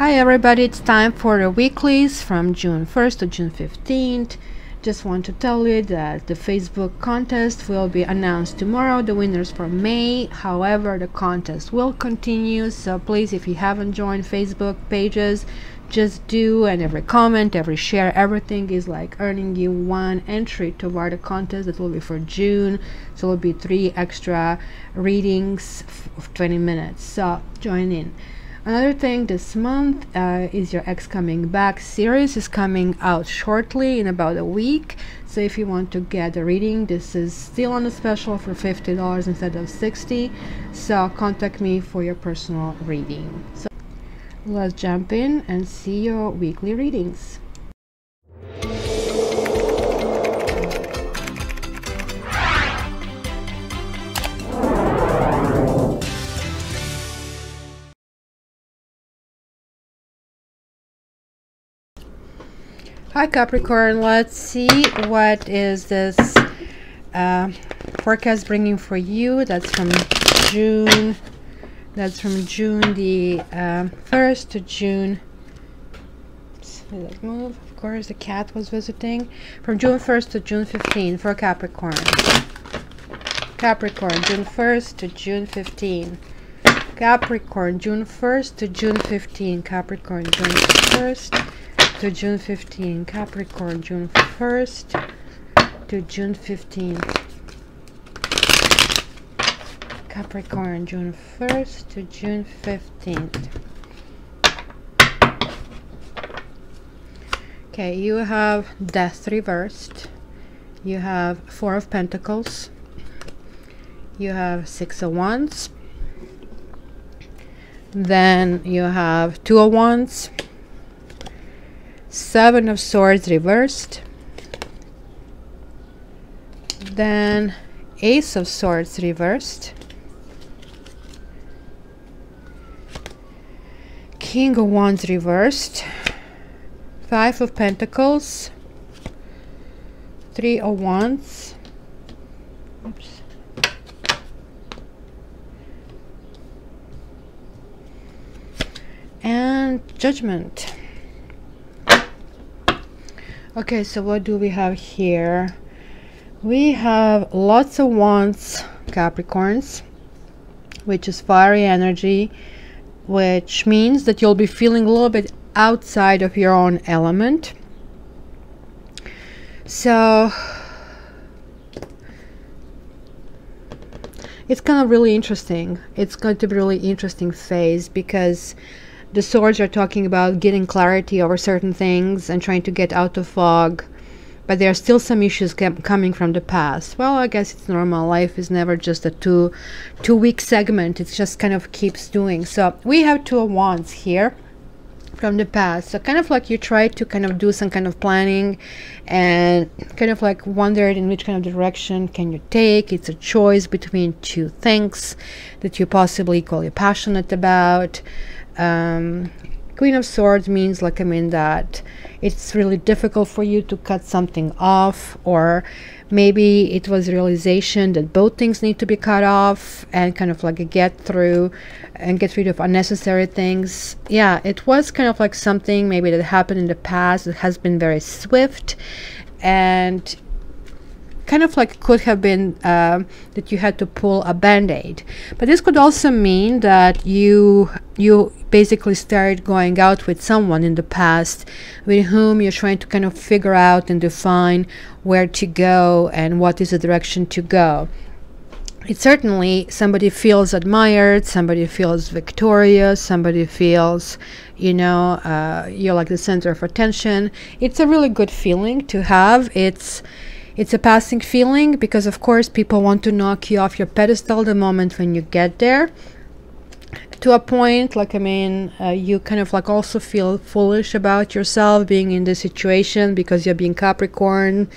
Hi everybody, it's time for the weeklies from June 1st to June 15th. Just want to tell you that the Facebook contest will be announced tomorrow, the winners for May. However, the contest will continue, so please, if you haven't joined Facebook pages, just do, and every comment, every share, everything is like earning you one entry toward the contest that will be for June. So it will be 3 extra readings of 20 minutes, so join in. Another thing this month is your Ex Coming Back series is coming out shortly in about a week. So if you want to get a reading, this is still on a special for $50 instead of $60. So contact me for your personal reading. So let's jump in and see your weekly readings. Hi Capricorn, let's see what is this forecast bringing for you. That's from June. That's from June the 1st to June. Did that move? Of course, the cat was visiting. From June 1st to June 15th for Capricorn. Capricorn, June 1st to June 15. Capricorn, June 1st to June 15. Capricorn, June 1st to June 15. Capricorn, June 1st to June 15. Capricorn, June 1st to June 15th. Okay, you have Death reversed. You have 4 of Pentacles. You have 6 of Wands. Then you have 2 of Wands. 7 of Swords reversed. Then Ace of Swords reversed. King of Wands reversed. 5 of Pentacles. 3 of Wands. Oops. And Judgment. Okay, so what do we have here? We have lots of Wands, Capricorns, which is fiery energy, which means that you'll be feeling a little bit outside of your own element. So it's kind of really interesting. It's going to be a really interesting phase because the swords are talking about getting clarity over certain things and trying to get out of fog, but there are still some issues coming from the past. Well, I guess it's normal. Life is never just a two-week segment. It just kind of keeps doing. So we have 2 of Wands here from the past. So kind of like you try to kind of do some kind of planning and kind of like wondered in which kind of direction can you take. It's a choice between 2 things that you're possibly equally passionate about. Queen of Swords means that it's really difficult for you to cut something off, or maybe it was a realization that both things need to be cut off and kind of like get through and get rid of unnecessary things. Yeah, it was kind of like something maybe that happened in the past that has been very swift and kind of like could have been that you had to pull a band-aid. But this could also mean that you basically started going out with someone in the past with whom you're trying to kind of figure out and define where to go and what is the direction to go. It's certainly somebody feels admired, somebody feels victorious, somebody feels, you know, you're like the center of attention. It's a really good feeling to have. It's a passing feeling because, of course, people want to knock you off your pedestal the moment when you get there. To a point, you kind of like also feel foolish about yourself being in this situation because you're being Capricorn.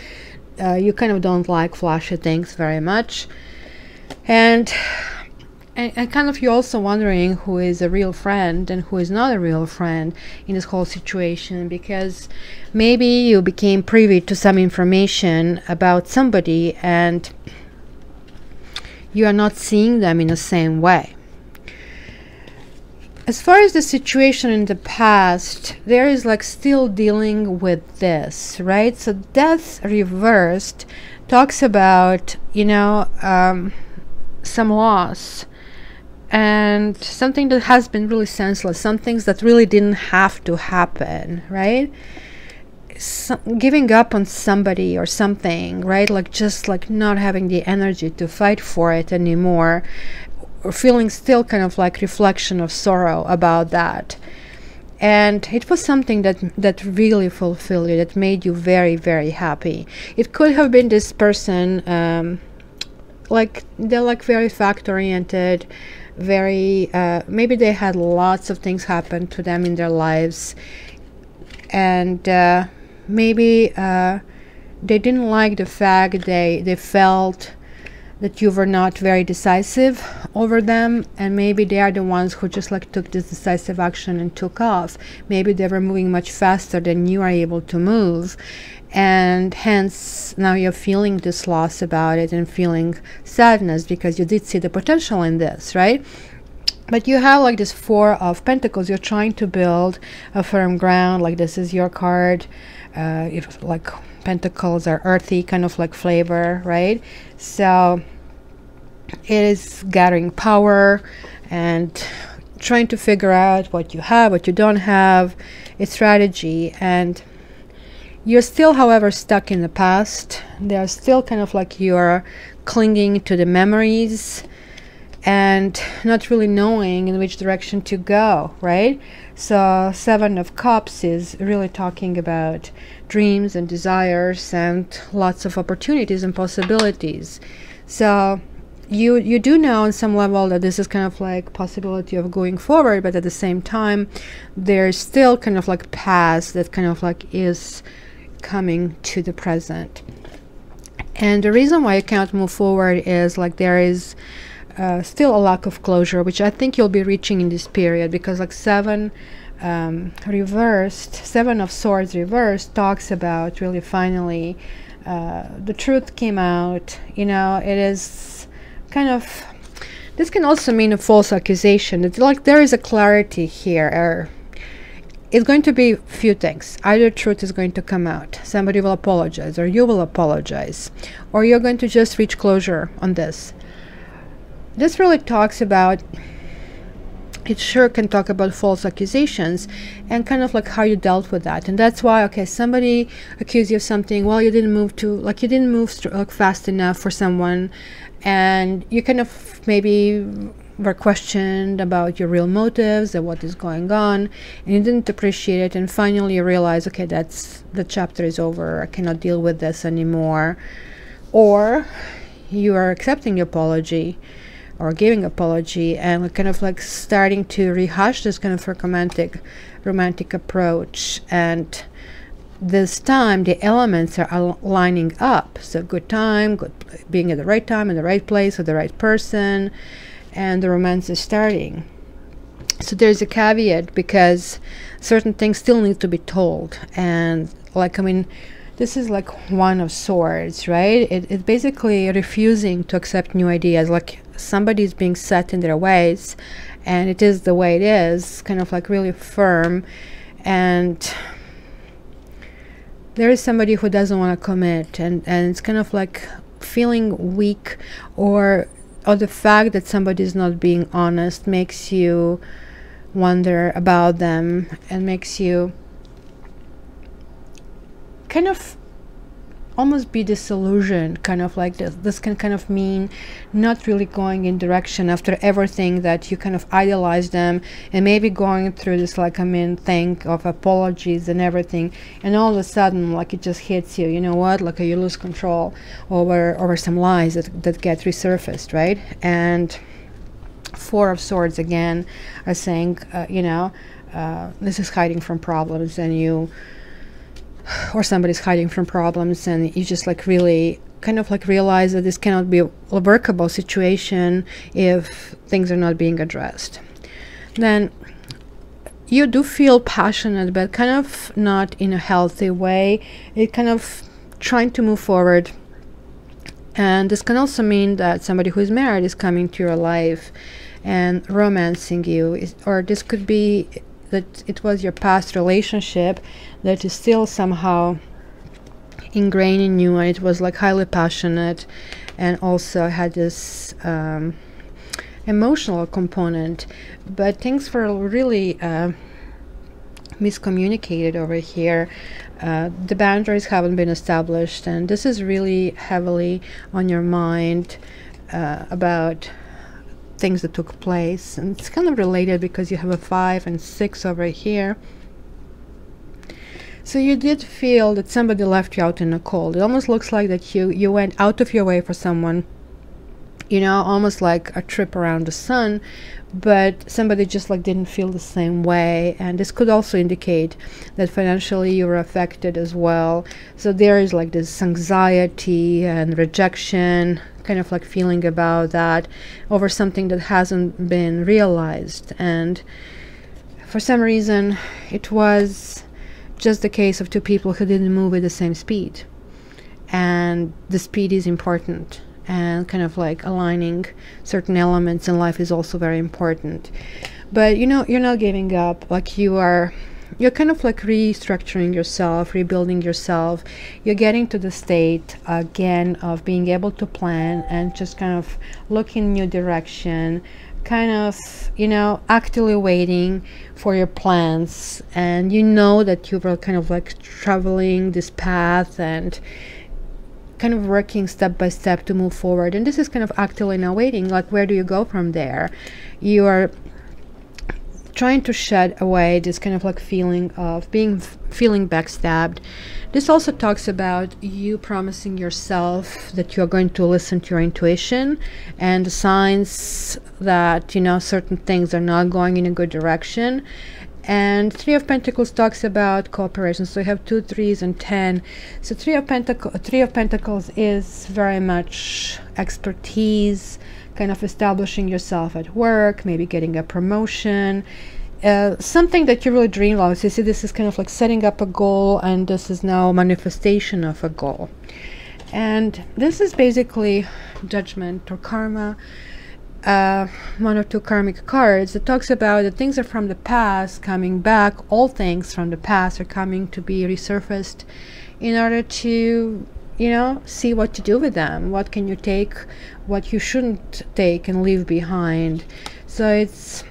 You kind of don't like flashy things very much. And kind of you're also wondering who is a real friend and who is not a real friend in this whole situation, because maybe you became privy to some information about somebody and you are not seeing them in the same way. As far as the situation in the past, there is like still dealing with this, right? So death reversed talks about, you know, some loss and something that has been really senseless, some things that really didn't have to happen, right? Giving up on somebody or something, right? Like just like not having the energy to fight for it anymore, or feeling still kind of like reflection of sorrow about that. And it was something that really fulfilled you, that made you very, very happy. It could have been this person, like they're like very fact oriented, very maybe they had lots of things happen to them in their lives, and maybe they didn't like the fact they felt that you were not very decisive over them, and maybe they are the ones who just like took this decisive action and took off. Maybe they were moving much faster than you are able to move, and hence now you're feeling this loss about it and feeling sadness because you did see the potential in this, right? But you have like this Four of Pentacles. You're trying to build a firm ground. Like this is your card. It's like Pentacles are earthy, kind of like flavor, right? So it is gathering power and trying to figure out what you have, what you don't have. It's strategy. And you're still, however, stuck in the past. They're still kind of like you're clinging to the memories and not really knowing in which direction to go, right? So Seven of Cups is really talking about dreams and desires and lots of opportunities and possibilities. So you do know on some level that this is kind of like possibility of going forward, but at the same time there's still kind of like past that kind of like is coming to the present. And the reason why you cannot move forward is like there is still a lack of closure, which I think you'll be reaching in this period, because like Seven of Swords reversed talks about really finally the truth came out. You know, it is kind of, this can also mean a false accusation. It's like there is a clarity here, or it's going to be a few things. Either truth is going to come out, somebody will apologize, or you will apologize, or you're going to just reach closure on this. This really talks about, it sure can talk about false accusations and kind of like how you dealt with that. And that's why, okay, somebody accused you of something, well, you didn't move like fast enough for someone, and you kind of maybe were questioned about your real motives and what is going on, and you didn't appreciate it, and finally you realize, okay, that's, the chapter is over, I cannot deal with this anymore. Or you are accepting the apology or giving apology and kind of like starting to rehash this kind of romantic approach. And this time the elements are lining up. So good time, being at the right time, in the right place with the right person, and the romance is starting. So there's a caveat, because certain things still need to be told. And like, I mean, this is like One of Swords, right? It's basically refusing to accept new ideas, like somebody's being set in their ways, and it is the way it is, kind of like really firm. And there is somebody who doesn't want to commit, and it's kind of like feeling weak, or the fact that somebody is not being honest makes you wonder about them and makes you kind of almost be disillusioned, kind of like this can kind of mean not really going in direction after everything that you kind of idolize them, and maybe going through this, like, I mean, thing of apologies and everything, and all of a sudden, like, it just hits you, you know what, like, you lose control over some lies that get resurfaced, right? And Four of Swords again are saying, you know, this is hiding from problems, and you, or somebody's hiding from problems, and you just like really kind of like realize that this cannot be a workable situation if things are not being addressed. Then you do feel passionate, but kind of not in a healthy way. It kind of trying to move forward, and this can also mean that somebody who is married is coming to your life, and romancing you. Or this could be that it was your past relationship that is still somehow ingrained in you, and it was like highly passionate and also had this emotional component, but things were really miscommunicated over here. The boundaries haven't been established, and this is really heavily on your mind about things that took place. And it's kind of related because you have a 5 and 6 over here. So you did feel that somebody left you out in the cold. It almost looks like that you went out of your way for someone, you know, almost like a trip around the sun, but somebody just like didn't feel the same way. And this could also indicate that financially you were affected as well. So there is like this anxiety and rejection, kind of like feeling about that over something that hasn't been realized. And for some reason it was just the case of two people who didn't move at the same speed, and the speed is important, and kind of like aligning certain elements in life is also very important. But you know, you're not giving up. Like you're kind of like restructuring yourself, rebuilding yourself. You're getting to the state again of being able to plan and just kind of look in new direction, kind of, you know, actively waiting for your plans. And you know that you were kind of like traveling this path and kind of working step by step to move forward. And this is kind of actively now waiting, like where do you go from there? You are trying to shed away this kind of like feeling of feeling backstabbed. This also talks about you promising yourself that you're going to listen to your intuition and the signs that, you know, certain things are not going in a good direction. And 3 of Pentacles talks about cooperation. So you have 2 3s and 10. So 3 of Pentacles is very much expertise, kind of establishing yourself at work, maybe getting a promotion, something that you really dream of. So you see, this is kind of like setting up a goal, and this is now a manifestation of a goal. And this is basically judgment or karma. One or 2 karmic cards that talks about that things are from the past coming back. All things from the past are coming to be resurfaced in order to, you know, see what to do with them. What can you take, what you shouldn't take and leave behind. So it's,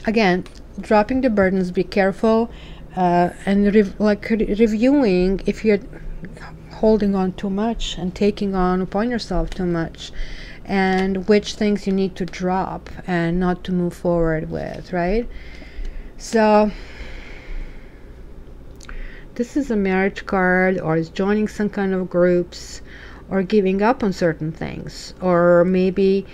again, dropping the burdens. Be careful and reviewing if you're holding on too much and taking on upon yourself too much, and which things you need to drop and not to move forward with, right? So this is a marriage card, or is joining some kind of groups, or giving up on certain things, or maybe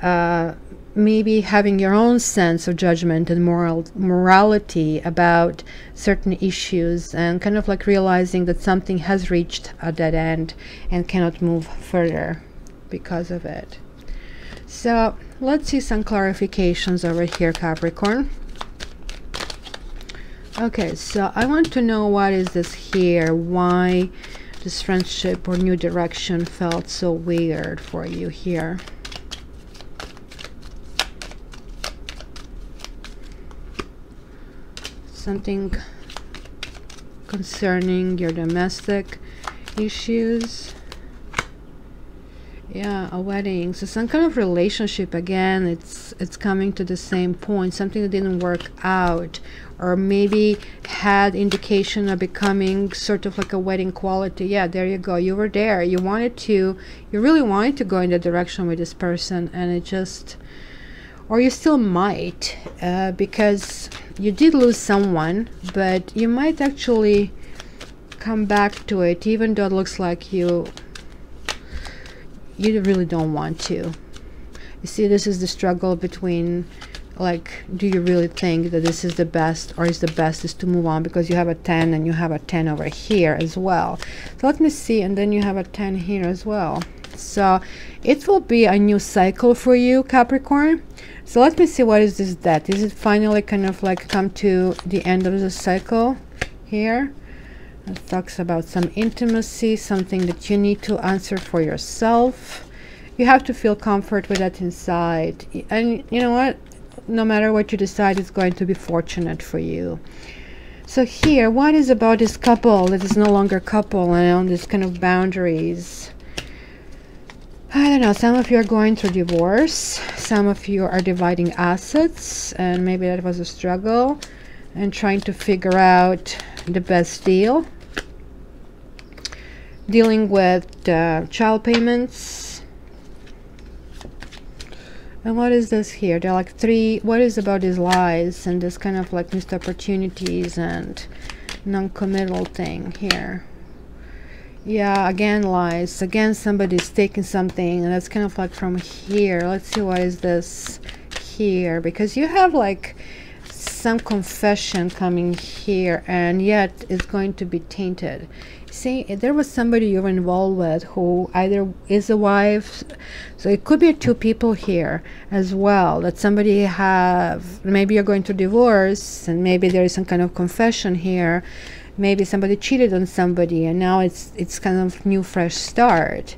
having your own sense of judgment and morality about certain issues, and kind of like realizing that something has reached a dead end and cannot move further because of it. So let's see some clarifications over here, Capricorn. Okay, so I want to know, what is this here? Why this friendship or new direction felt so weird for you here? Something concerning your domestic issues. Yeah, a wedding. So some kind of relationship again. It's coming to the same point. Something that didn't work out, or maybe had indication of becoming sort of like a wedding quality. Yeah, there you go. You were there. You really wanted to go in that direction with this person, and it just, or you still might, because you did lose someone, but you might actually come back to it, even though it looks like you really don't want to. You see, this is the struggle between, like, do you really think that this is the best, or is the best is to move on? Because you have a 10 and you have a 10 over here as well. So let me see, and then you have a 10 here as well. So it will be a new cycle for you, Capricorn. So let me see, what is this death? Is it finally kind of like come to the end of the cycle here? It talks about some intimacy, something that you need to answer for yourself. You have to feel comfort with that inside. And you know what? No matter what you decide, it's going to be fortunate for you. So here, what is about this couple that is no longer couple and on this kind of boundaries? I don't know, some of you are going through divorce, some of you are dividing assets, and maybe that was a struggle, and trying to figure out the best deal. Dealing with child payments. And what is this here? There are like three, what is about these lies and this kind of like missed opportunities and non-committal thing here? Yeah, again lies. Again somebody's taking something, and that's kind of like from here. Let's see, what is this here? Because you have like some confession coming here, and yet it's going to be tainted. See, there was somebody you were involved with who either is a wife, so it could be two people here as well, that somebody have, maybe you're going to divorce, and maybe there is some kind of confession here. Maybe somebody cheated on somebody, and now it's kind of new fresh start.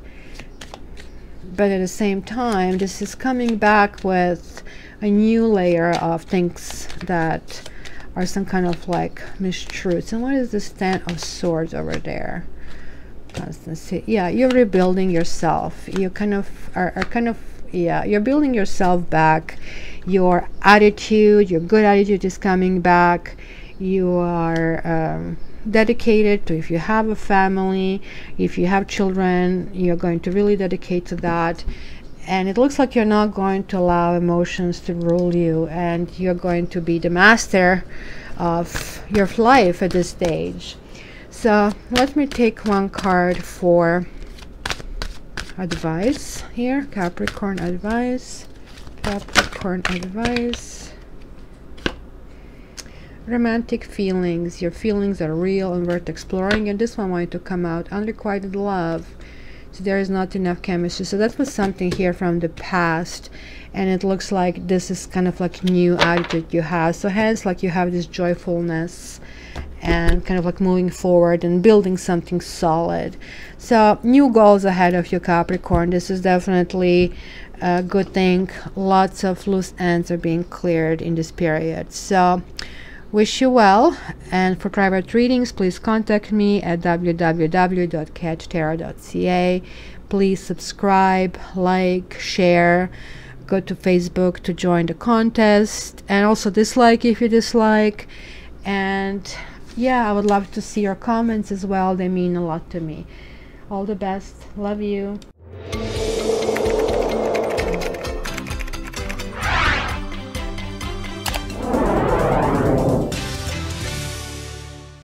But at the same time, this is coming back with a new layer of things that are some kind of like mistruths. And what is the Ten of Swords over there? Constancy. Yeah, you're rebuilding yourself. You kind of are kind of, yeah, you're building yourself back. Your attitude, your good attitude is coming back. You are dedicated to, if you have a family, if you have children, you're going to really dedicate to that. And it looks like you're not going to allow emotions to rule you, and you're going to be the master of your life at this stage. So let me take one card for advice here. Capricorn advice. Capricorn advice. Romantic feelings. Your feelings are real and worth exploring, and this one wanted to come out. Unrequited love. So there is not enough chemistry. So that was something here from the past, and it looks like this is kind of like new attitude you have. So hence, like, you have this joyfulness and kind of like moving forward and building something solid. So new goals ahead of you, Capricorn. This is definitely a good thing. Lots of loose ends are being cleared in this period. So wish you well, and for private readings, please contact me at www.catchtarot.ca. Please subscribe, like, share, go to Facebook to join the contest, and also dislike if you dislike. And yeah, I would love to see your comments as well. They mean a lot to me. All the best. Love you.